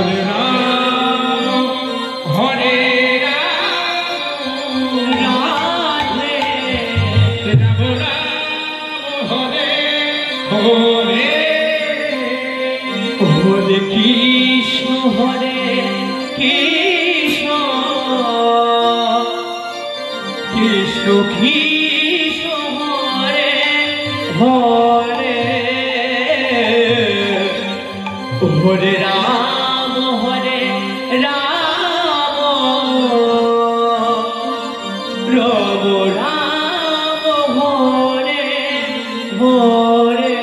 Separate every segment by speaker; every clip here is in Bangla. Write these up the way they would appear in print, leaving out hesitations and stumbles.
Speaker 1: Hare Ram Hare Ram Hare Hare Hare Krishna Hare Krishna Krishna Krishna Hare Hare Hare Ram Ram Ram Hare Hare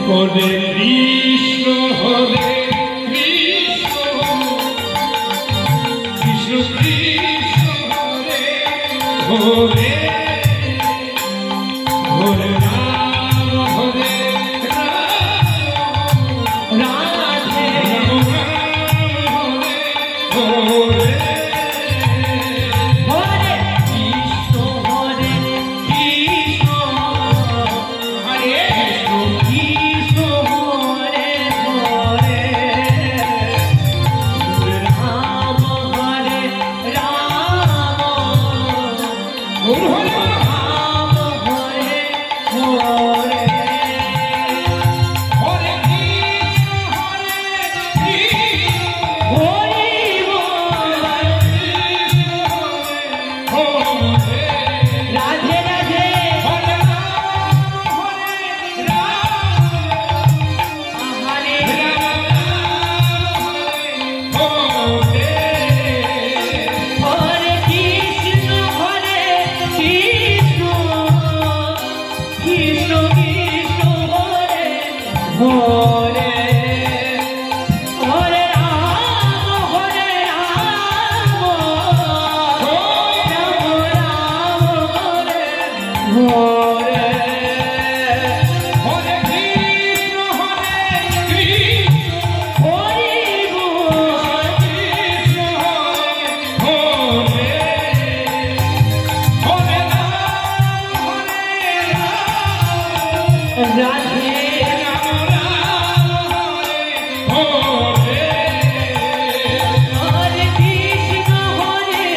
Speaker 1: Hare Krishna Hare Krishna Krishna Krishna Hare Hare Hare Ram Hare Ram Radhe Ram Hare Hare Krishna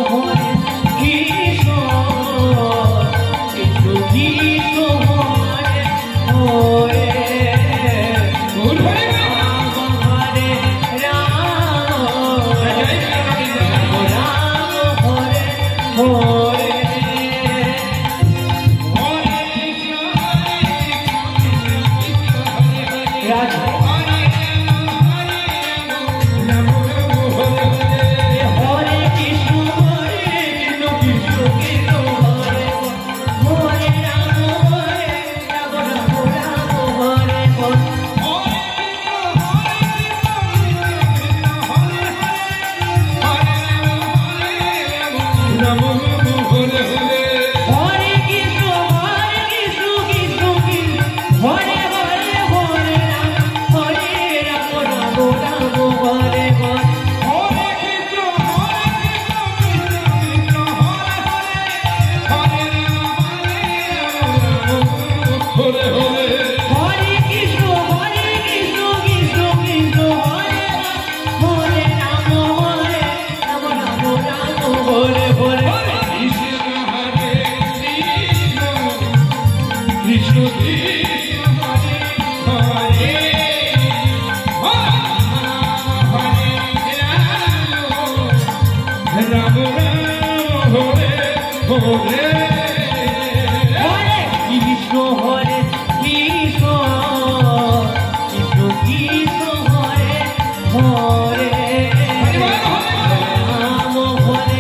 Speaker 1: Hare Krishna Hare Krishna Hare Hare Ram Hare Ram Hare
Speaker 2: Hare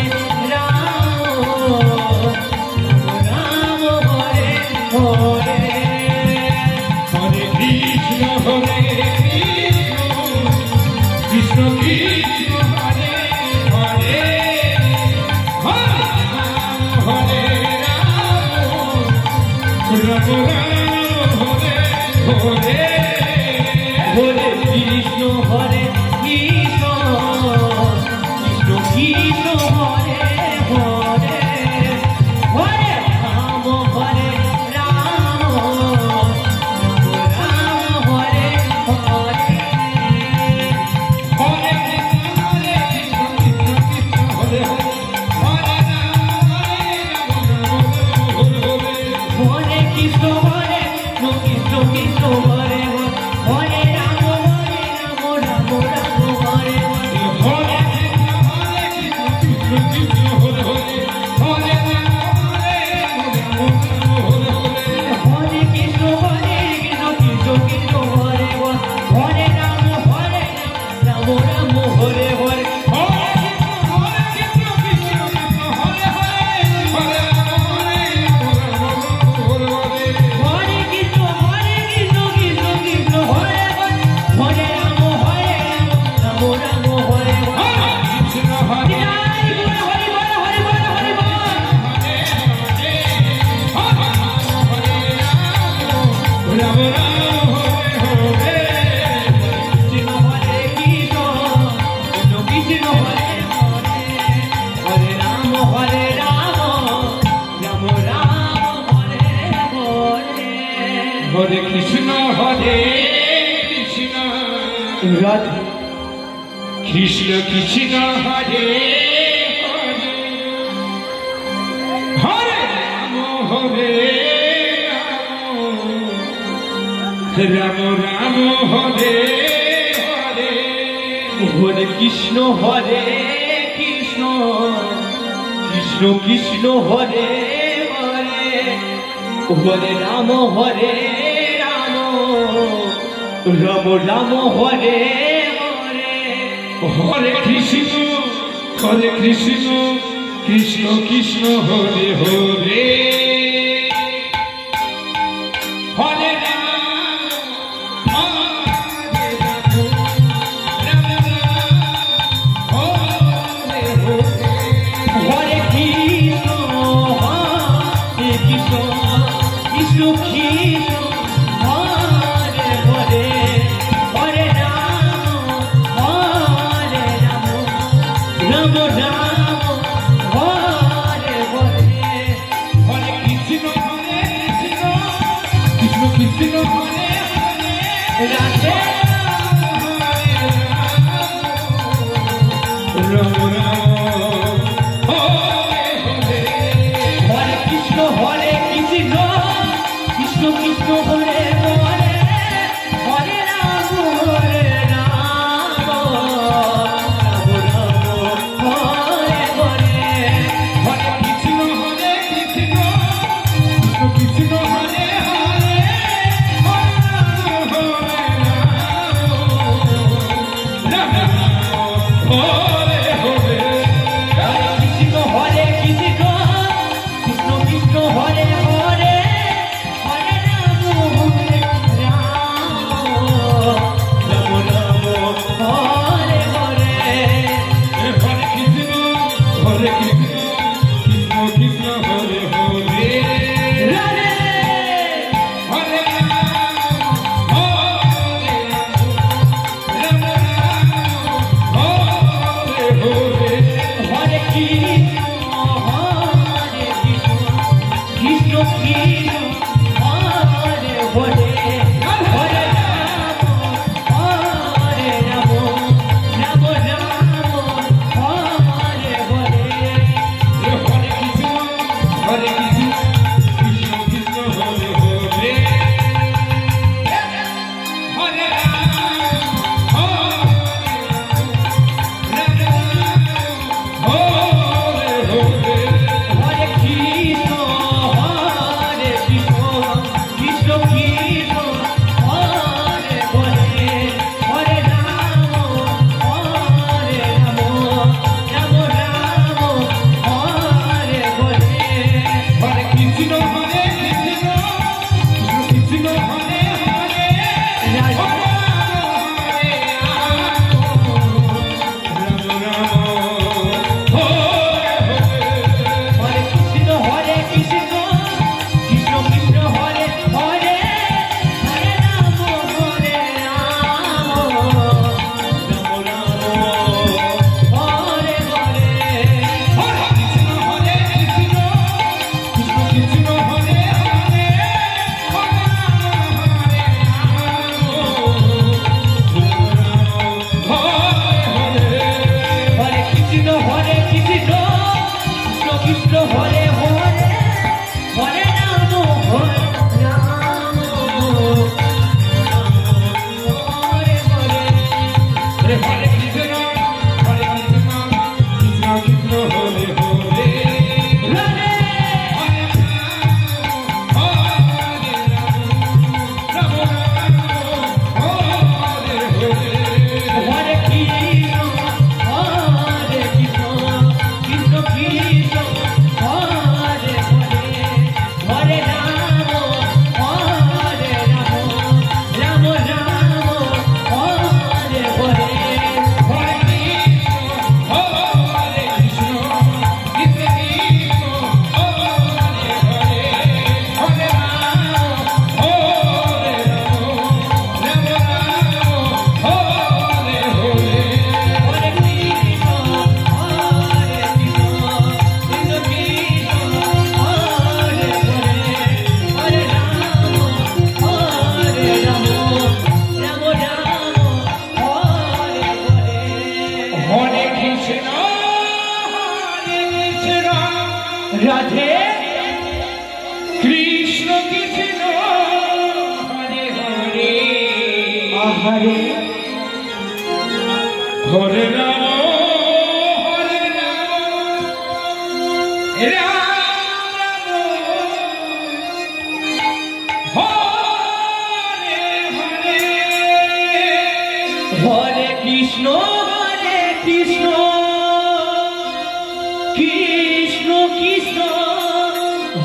Speaker 1: Hare Krishna Radhe Krishna Krishna Hare Hare Rama Hare Rama Rama Hare Hare Hare Krishna Hare Krishna Krishna Krishna Hare Hare Hare Rama Hare Rama Rama Hare Hare Hare Krishna Krishna Krishna Hare Hare Hare Rama Hare Rama Hare Hare Hare Krishna Krishna Krishna Krishna Radhe Krishna Krishna Hare Hare Hare Hare Ram Hare Ram Ram Hare Hare Hare Krishna Krishna Krishna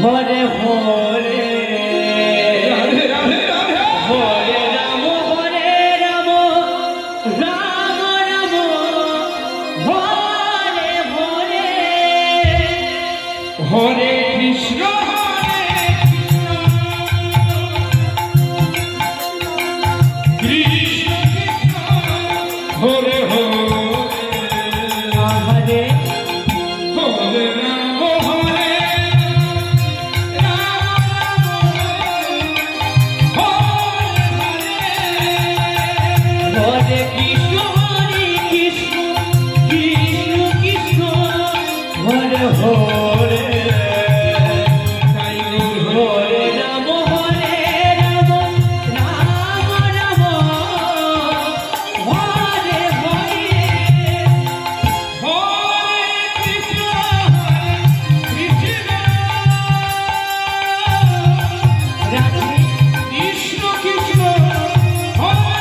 Speaker 1: Hare Hare Radhe Radhe Radhe Hare Ram Ram Ram Hare Hare Hare Krishna Krishna Krishna Hare Hare Hare Hare Ram Hare Hare Krishna Krishna Krishna Hare Hare Hare Ram Ram Ram Hare Hare Hare Krishna Krishna Radhe Krishna Krishna Hare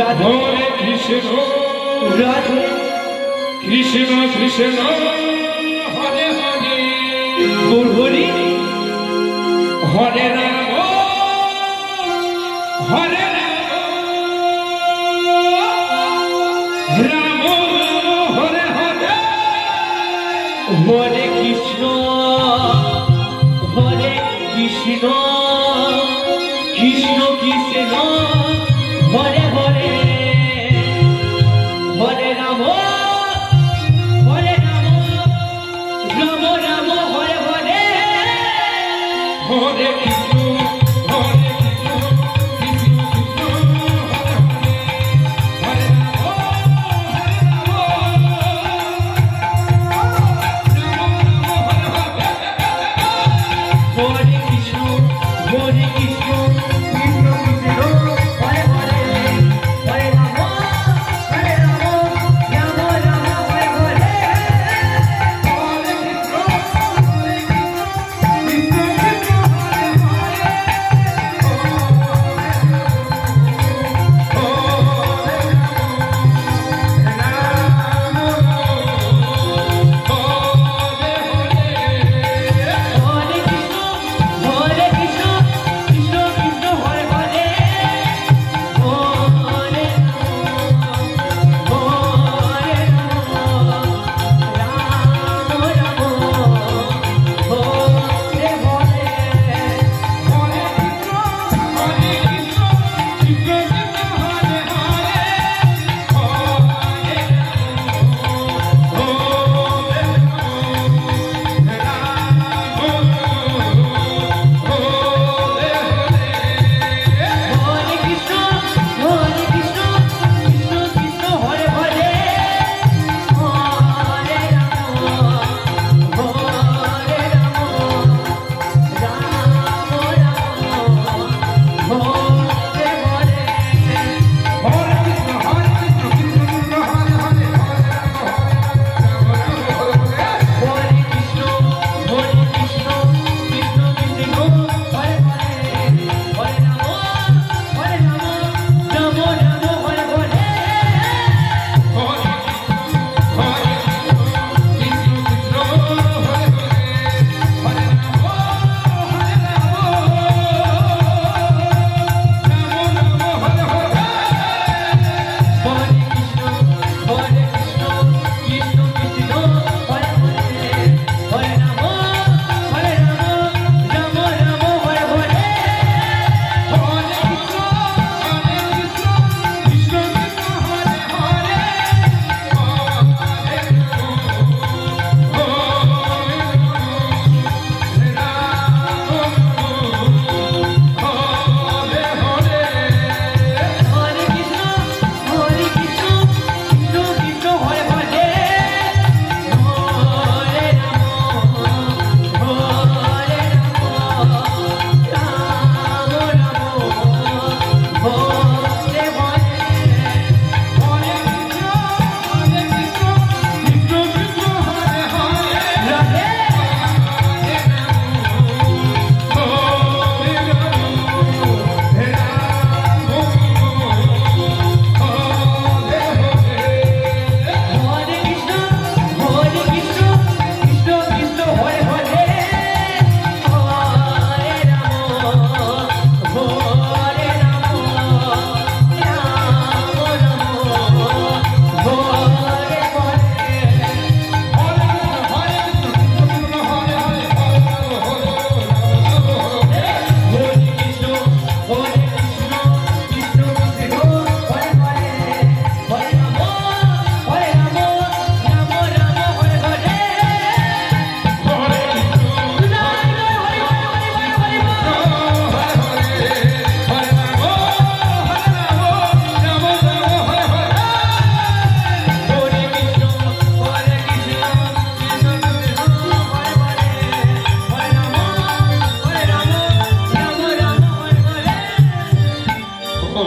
Speaker 1: Hare Krishna, Radhe Krishna Krishna, Hare Hare, Hare Hare Rama, Hare Rama, Rama Hare Hare, Hare Krishna, Krishna Krishna, Hare Hare, Hare Rama, Hare Rama, Rama Rama, Hare Hare, Hare Krishna.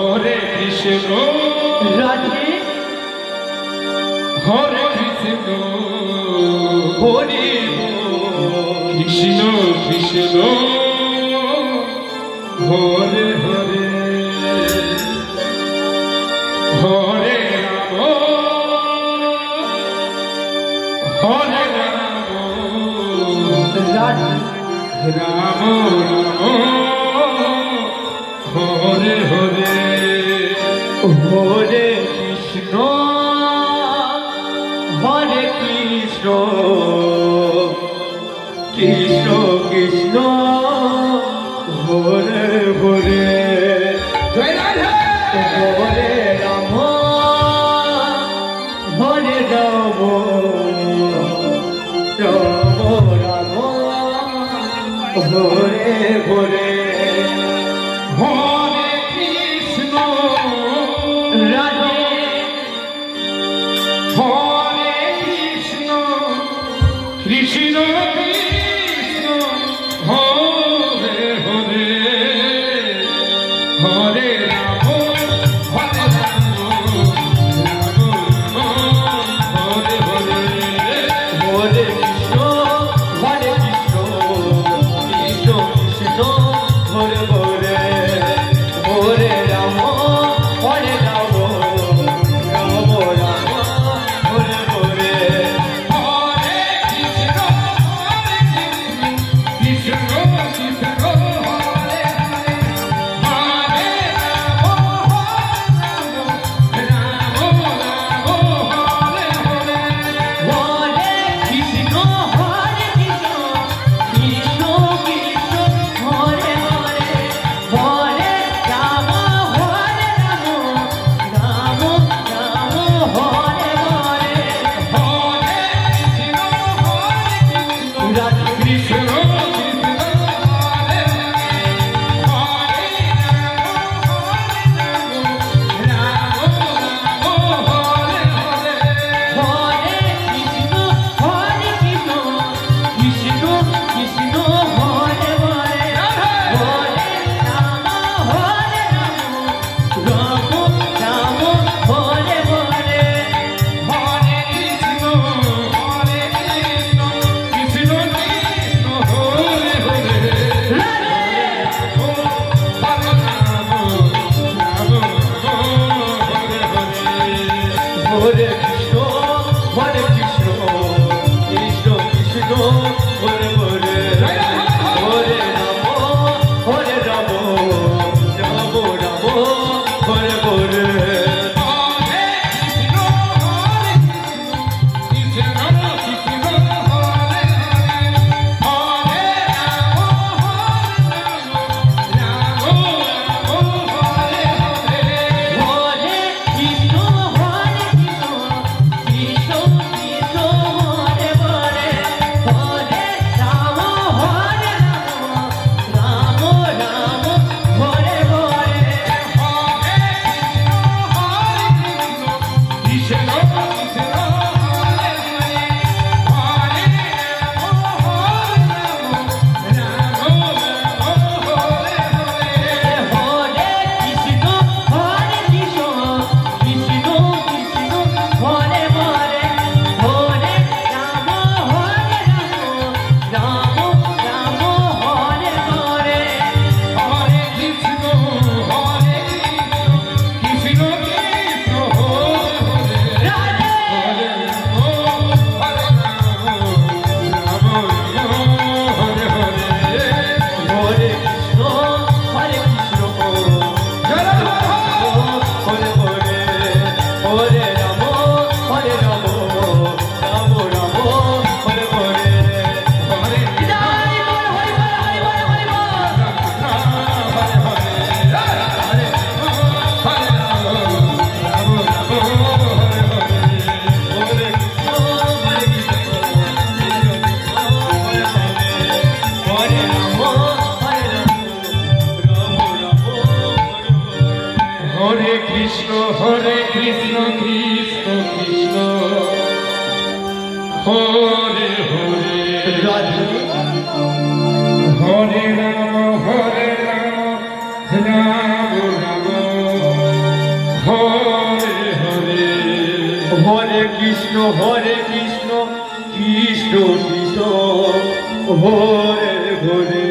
Speaker 2: Hare Krishna
Speaker 1: Radhe
Speaker 2: Hare Krishna
Speaker 1: Hare
Speaker 2: Krishna Krishna Hare Hare Hare Ram Hare Ram
Speaker 1: Radhe
Speaker 2: Ram Ram Hare Hare
Speaker 1: Hare Krishna Hare Krishna Krishna Krishna Hare Hare
Speaker 2: Joy Radhe
Speaker 1: Hare Ram Hare Ram Ram Ram Hare Hare
Speaker 2: Hare Krishna
Speaker 1: Radhe
Speaker 2: Hare Krishna Krishna Krishna Hare Hare Hare Ram Hare Ram Ram Ram Hare Hare
Speaker 1: Hare Krishna Hare Krishna Krishna Krishna Hare Hare Hare Ram Hare Ram Ram Ram Hare Hare
Speaker 2: Hare Krishna Krishna Krishna Hare Hare Hare Ram Ram Hare Hare
Speaker 1: Hare Krishna Hare Krishna Krishna Krishna Hare Hare Hare Ram Ram Ram Hare Hare
Speaker 2: Hare Krishna
Speaker 1: Radhe
Speaker 2: Krishna Krishna Hare Hare Hare Ram Ram Hare Hare
Speaker 1: Hare Krishna Hare Krishna Krishna Krishna Hare Hare Hare Ram Ram Ram Hare Hare
Speaker 2: Hare Krishna Krishna Krishna Hare Hare
Speaker 1: Radhe
Speaker 2: Hare Ram Ram Hare Hare
Speaker 1: Hare Krishna Hare Krishna Krishna Krishna Hare Hare Hare Ram Hare Ram Ram Ram Hare Hare
Speaker 2: Hare Krishna Krishna Krishna Hare Hare Ram Ram Hare Hare
Speaker 1: Hare Krishna Hare Krishna Krishna Krishna Hare Hare Hare Ram Ram Ram Hare Hare
Speaker 2: Hare Krishna Krishna Krishna Hare Hare Hare Ram Ram Hare Hare
Speaker 1: Hare Krishna Hare Krishna Krishna Krishna Hare Hare Hare Ram Ram Ram Hare Hare
Speaker 2: Hare Krishna Krishna Krishna Hare Hare
Speaker 1: Radhe
Speaker 2: Hare Ram Ram Hare Hare
Speaker 1: Hare Krishna Hare Krishna
Speaker 2: Joy Radhe
Speaker 1: Hare Hare Hare Ram Ram Ram Hare Hare
Speaker 2: Hare
Speaker 1: Joy ball Hari ball Hari ball Hari ball Hare Krishna Hare Krishna Hare Hare Ram Ram
Speaker 2: Hare Krishna Krishna Krishna Hare Hare
Speaker 1: Radhe
Speaker 2: Hare Ram Ram Ram
Speaker 3: Hare Krishna Krishna Krishna Hare Hare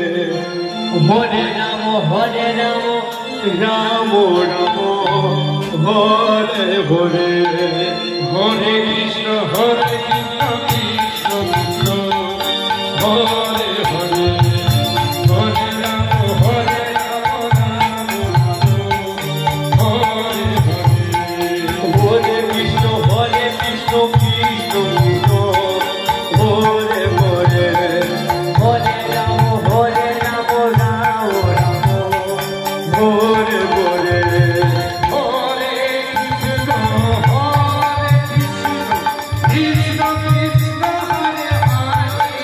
Speaker 3: Hare Ram Ram Ram Hare Hare
Speaker 2: Hare Krishna Krishna Krishna Hare Hare Hare Ram Hare Hare
Speaker 3: Hare Krishna Krishna Krishna Hare Hare Hare Ram Ram Ram Hare Hare
Speaker 2: Hare Krishna Krishna Krishna Hare Hare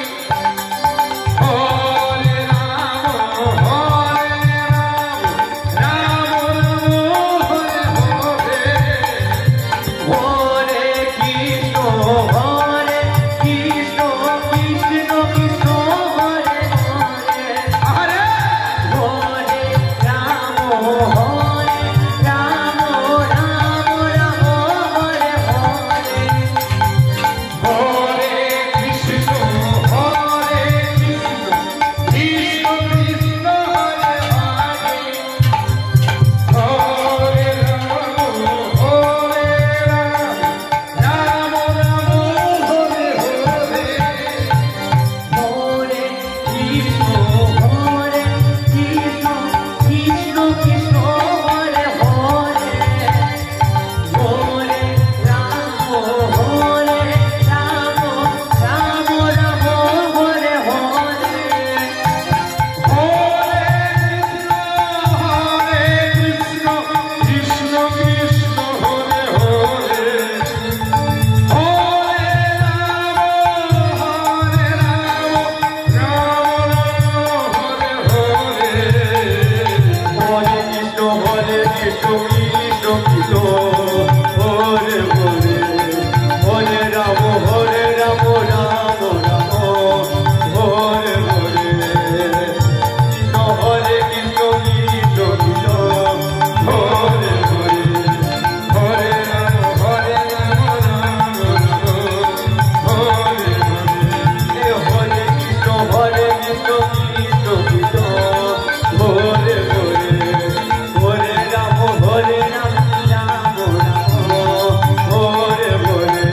Speaker 2: Hare Ram Ram Hare Hare
Speaker 3: Hare Krishna Krishna Krishna Krishna Hare Hare
Speaker 2: Hare
Speaker 3: Hare Ram Ram Ram Ram Hare Hare
Speaker 2: Hare Krishna Krishna Krishna Hare Hare Hare Ram Hare Hare
Speaker 3: Hare Krishna Krishna Krishna Krishna Hare Hare Hare Ram Ram Ram Ram Hare Hare
Speaker 2: Krishna Krishna Hare Hare Hare Ram Ram Hare Hare
Speaker 3: Hare Krishna Krishna Krishna Hare Hare Hare Ram Ram Ram Hare Hare Krishna Krishna Krishna Hare Hare
Speaker 2: Hare Ram Hare Hare
Speaker 3: Hare Krishna Krishna Krishna Hare Hare Hare Ram Ram Ram Hare Hare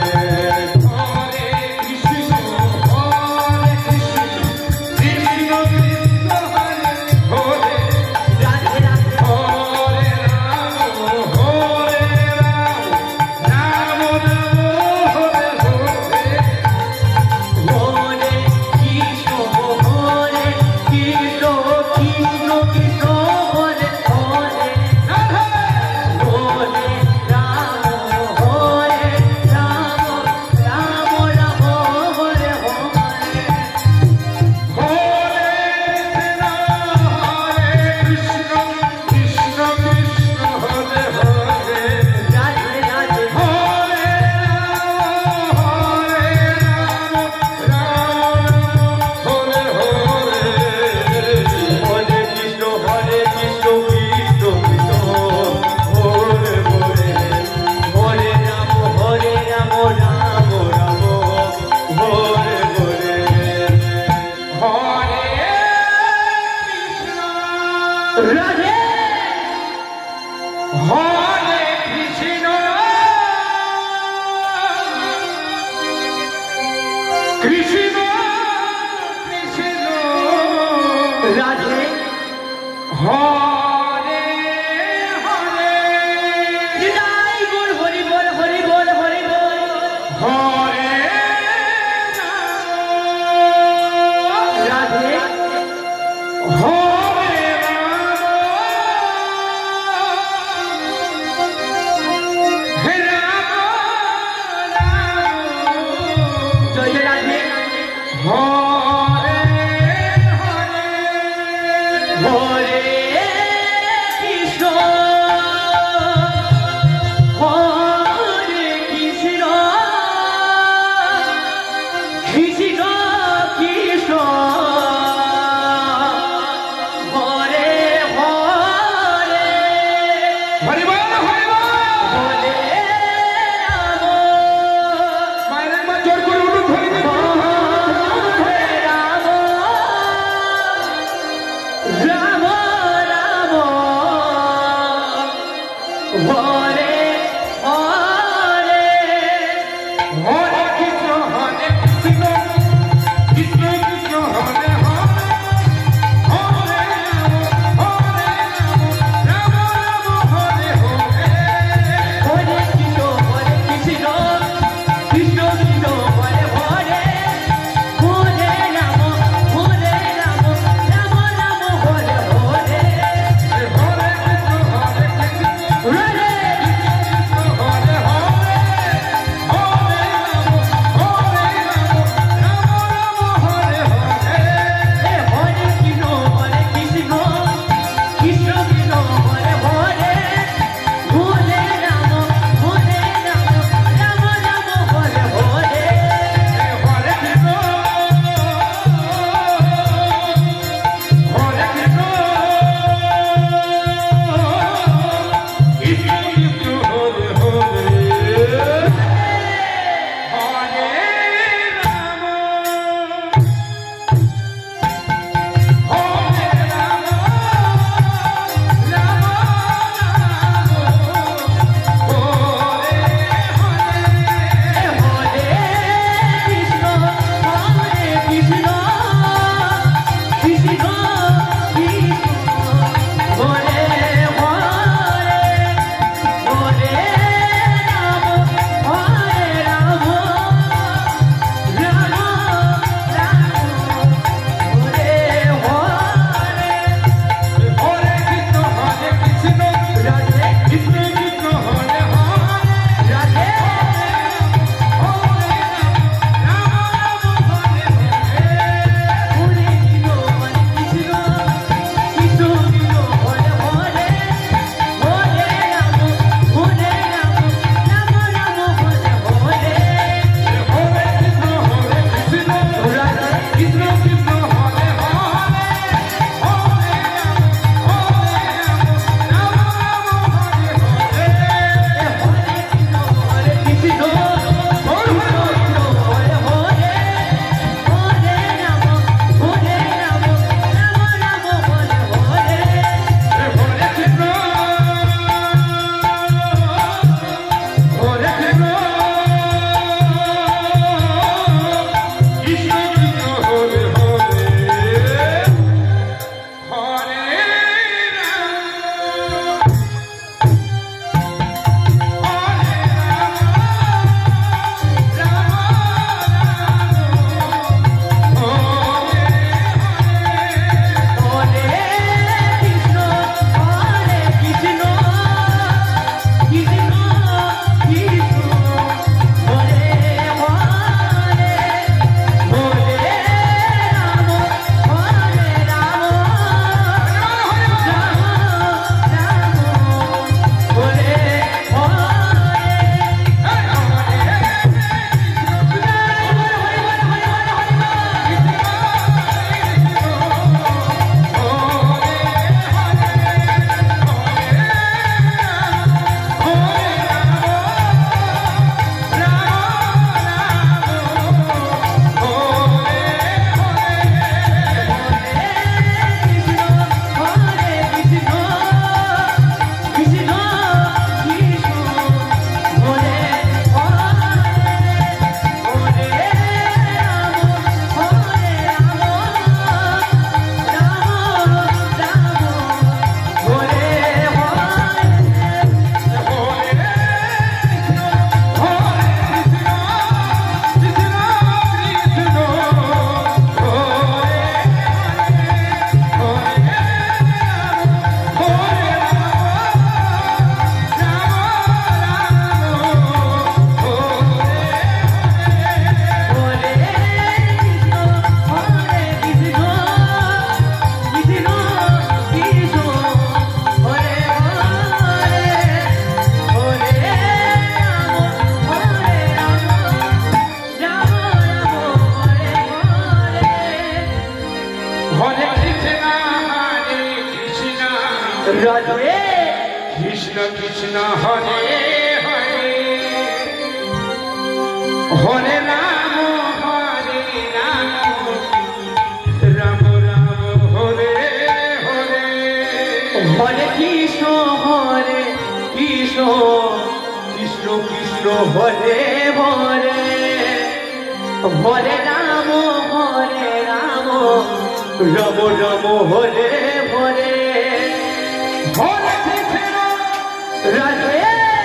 Speaker 2: Hare Krishna Krishna Krishna Hare Hare
Speaker 3: Radhe Radhe
Speaker 2: Hare Ram Ram Hare Hare
Speaker 3: Hare Krishna Krishna Krishna Krishna Hare Hare
Speaker 2: Radhe
Speaker 3: Hare Ram Ram Ram Ram Hare Hare
Speaker 2: Krishna Krishna Krishna Hare Hare
Speaker 3: Radhe Radhe
Speaker 2: Hare Ram Hare Hare
Speaker 3: Hare Krishna Krishna Krishna Hare Hare Hare Ram Ram Ram Hare Hare
Speaker 2: Hare Krishna
Speaker 3: Radhe
Speaker 2: Hare Krishna Krishna Krishna
Speaker 3: Radhe
Speaker 2: Hare Hare
Speaker 3: Nitai ball Hari ball Hari ball Hari ball
Speaker 2: Hare
Speaker 3: Radhe
Speaker 2: Hare
Speaker 3: Radhe
Speaker 2: Krishna Krishna Hare Hare Hare Ram Ram Ram Hare Hare
Speaker 3: Hare Krishna Krishna Krishna Hare Hare Hare Ram Ram Ram Hare Hare
Speaker 2: Hare Krishna
Speaker 3: Radhe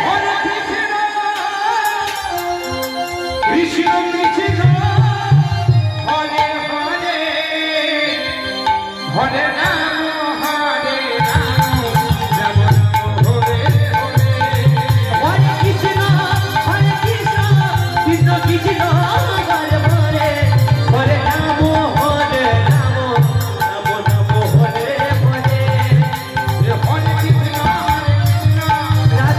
Speaker 2: Hare Krishna Krishna Krishna Hare Hare Hare Ram Ram Hare Hare
Speaker 3: Hare Krishna Krishna Krishna Hare Hare Hare Ram Hare Ram Ram Hare Hare
Speaker 2: Hare Krishna Hare Krishna
Speaker 3: Radhe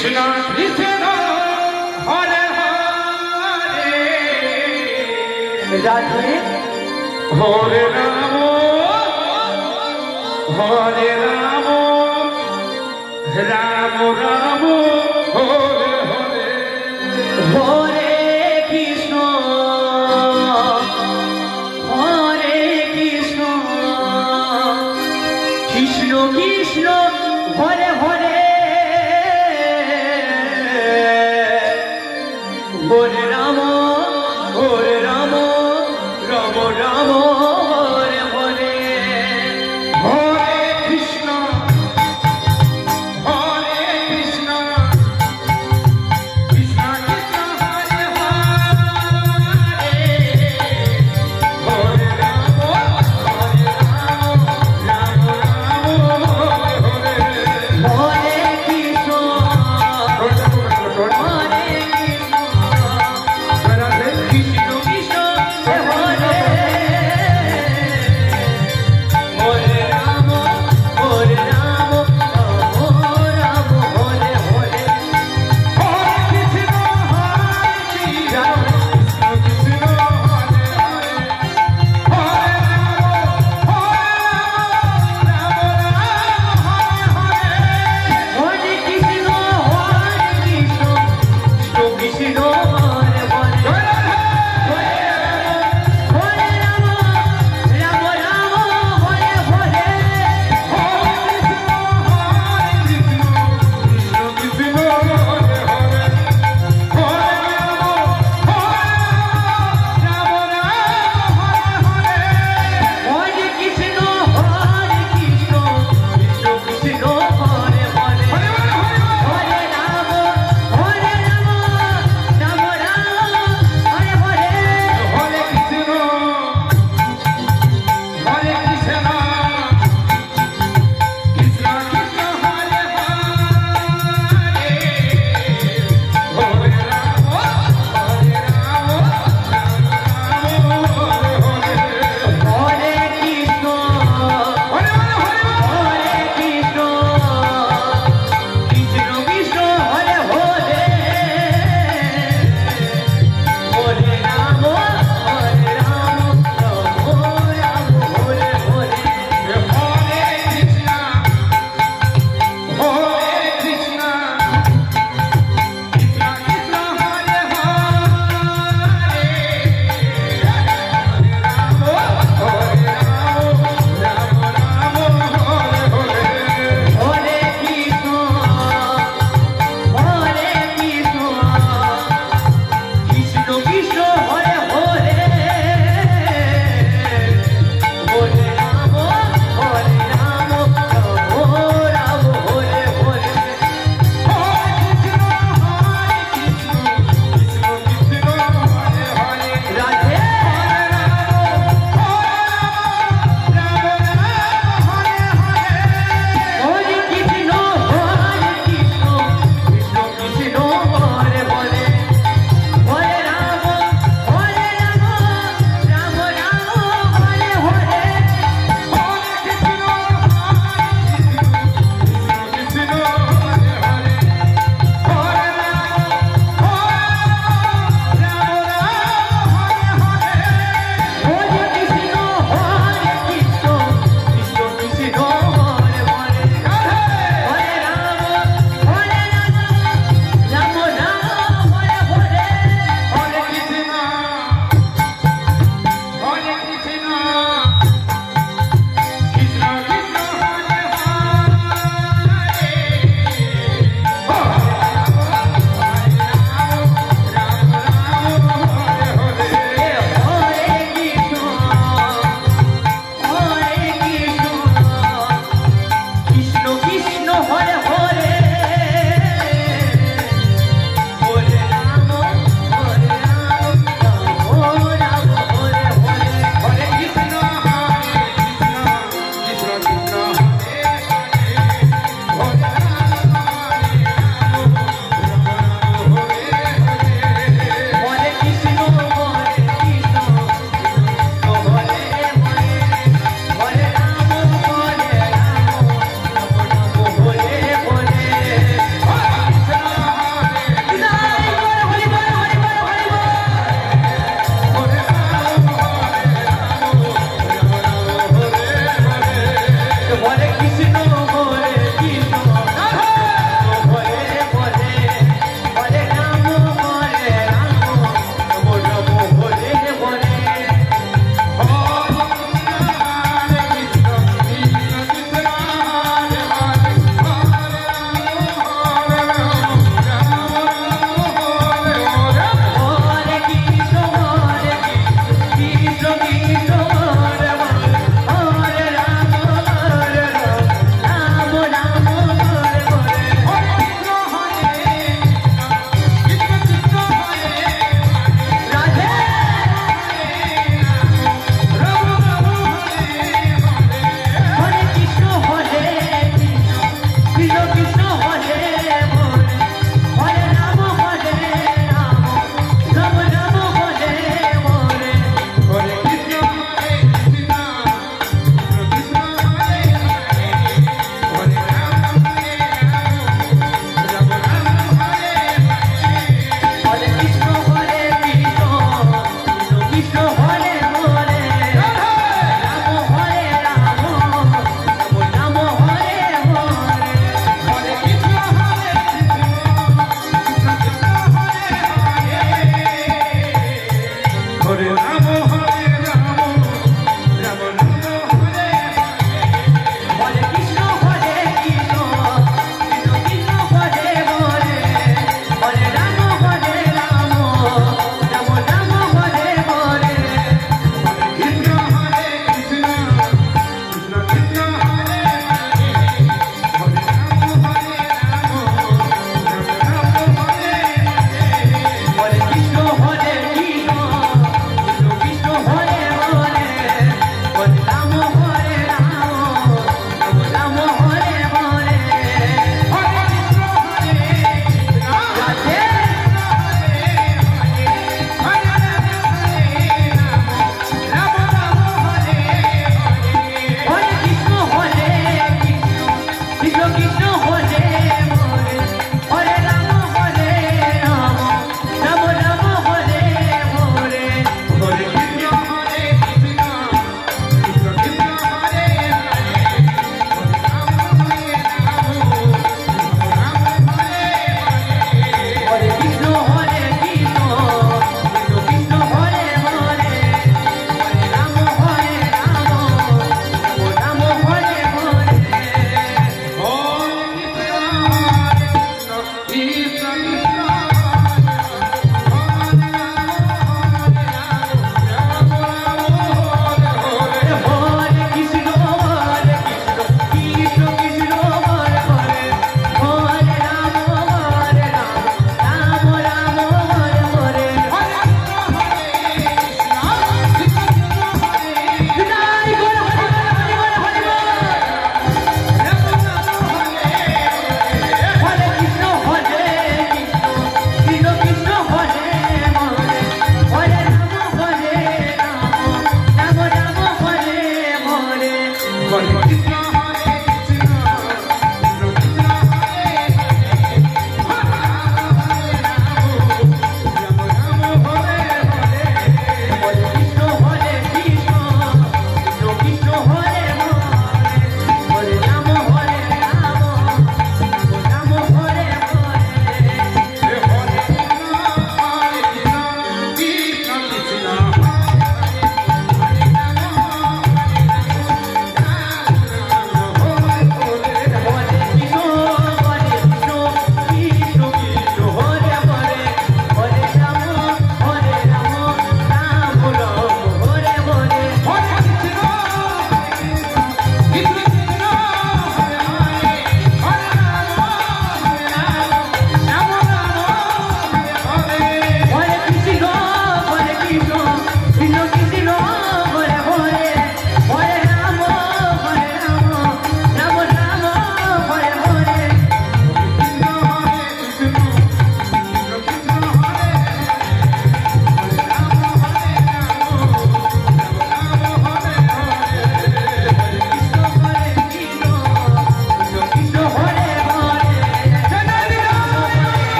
Speaker 2: Krishna Krishna Hare Hare
Speaker 3: Radhe
Speaker 2: Hare Ram Hare Ram Ram Ram Hare Hare
Speaker 3: Hare Krishna Krishna Krishna Hare Hare Hare Ram Ram Ram Hare Hare
Speaker 2: Hare Krishna Krishna Krishna Hare Hare Hare Ram Ram Ram Hare Hare
Speaker 3: Hare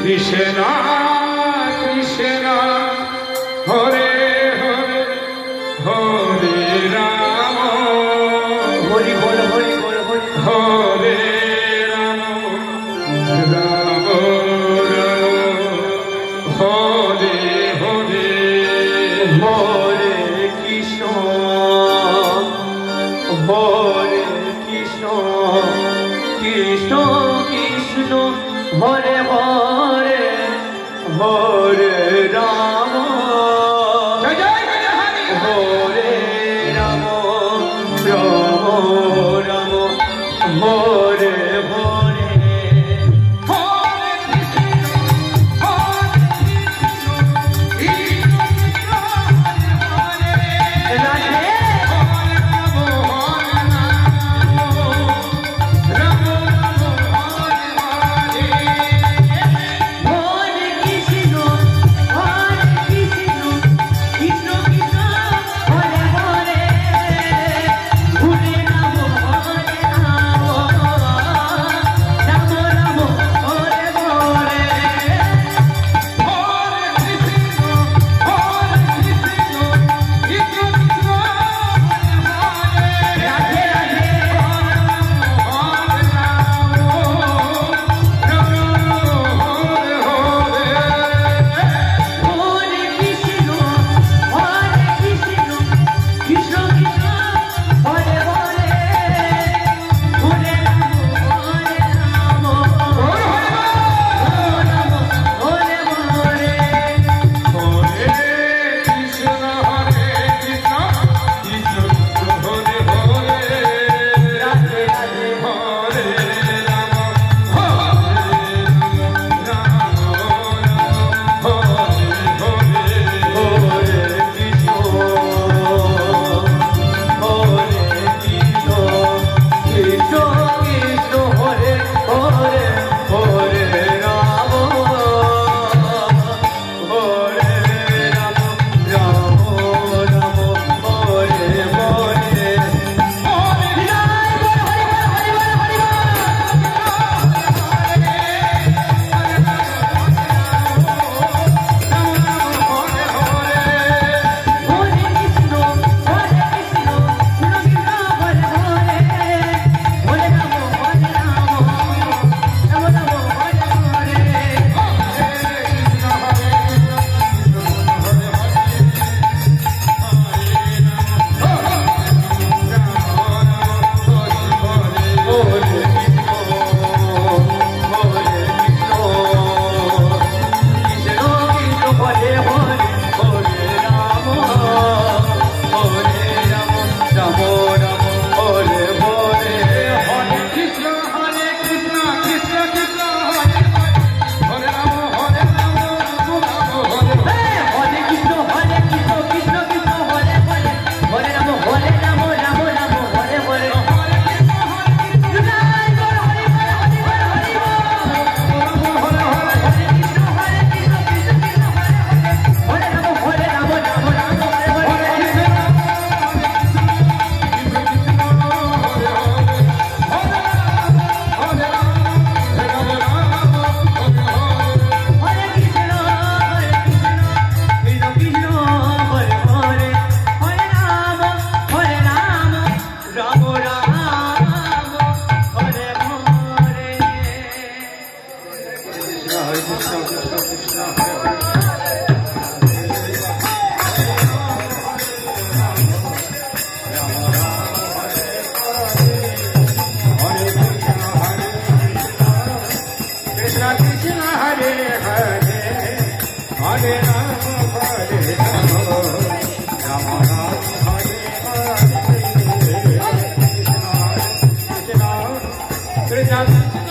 Speaker 2: Krishna Krishna Hare Hare Hare Rama
Speaker 3: Hori bol hori bol hori
Speaker 2: Hare Rama Rama Rama Hare Hare
Speaker 3: Hare Krishna Hare Krishna Krishna Krishna Hare Hare Hare Rama
Speaker 2: Jai Jai Jai Hari
Speaker 3: Hare Rama Rama Rama Hare Hare
Speaker 2: Hare Krishna Hare Krishna Hare Hare
Speaker 3: Radhe Hare Krishna
Speaker 2: Krishna